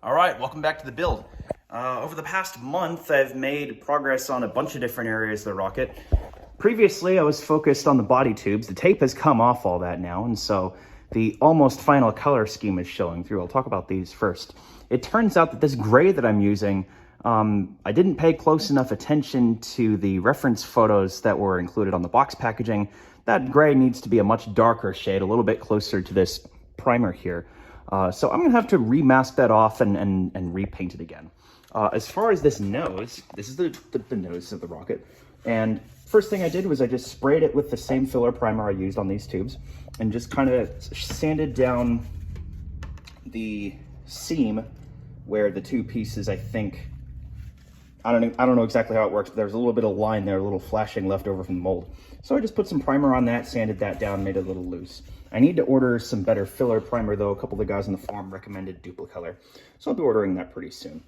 All right, welcome back to the build. Over the past month, I've made progress on a bunch of different areas of the rocket. Previously, I was focused on the body tubes. The tape has come off all that now, and so the almost final color scheme is showing through. I'll talk about these first. It turns out that this gray that I'm using, I didn't pay close enough attention to the reference photos that were included on the box packaging. That gray needs to be a much darker shade, a little bit closer to this primer here. So I'm gonna have to remask that off and repaint it again. As far as this nose, this is the nose of the rocket. And first thing I did was I just sprayed it with the same filler primer I used on these tubes and just kind of sanded down the seam where the two pieces, I think, I don't know exactly how it works, but there's a little bit of line there, a little flashing left over from the mold. So I just put some primer on that, sanded that down, made it a little loose. I need to order some better filler primer though. A couple of the guys on the forum recommended Duplicolor, so I'll be ordering that pretty soon.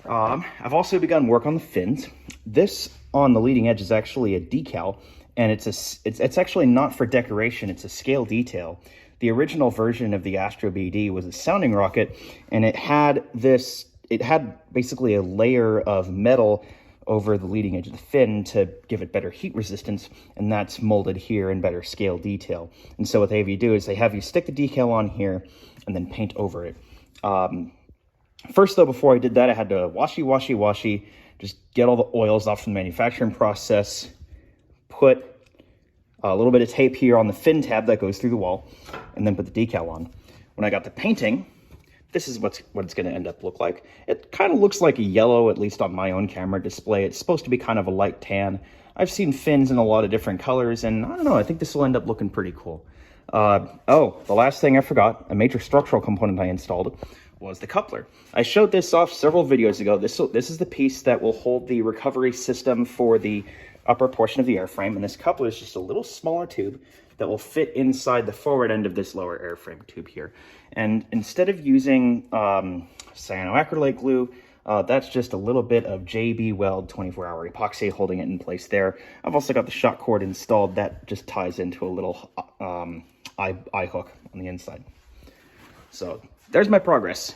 I've also begun work on the fins. This on the leading edge is actually a decal, and it's actually not for decoration, it's a scale detail. The original version of the Astrobee D was a sounding rocket, and it had basically a layer of metal over the leading edge of the fin to give it better heat resistance, and that's molded here in better scale detail. And so what they have you do is they have you stick the decal on here and then paint over it. First though, before I did that, I had to washy, just get all the oils off from the manufacturing process, put a little bit of tape here on the fin tab that goes through the wall, and then put the decal on. When I got to painting, this is what it's going to end up look like. It kind of looks like a yellow, at least on my own camera display. It's supposed to be kind of a light tan. I've seen fins in a lot of different colors, and I don't know, I think this will end up looking pretty cool. Oh, the last thing I forgot, a major structural component I installed was the coupler. I showed this off several videos ago. This is the piece that will hold the recovery system for the upper portion of the airframe, and this coupler is just a little smaller tube that will fit inside the forward end of this lower airframe tube here. And instead of using cyanoacrylate glue, that's just a little bit of JB Weld 24-hour epoxy holding it in place there. I've also got the shock cord installed. That just ties into a little eye hook on the inside. So there's my progress.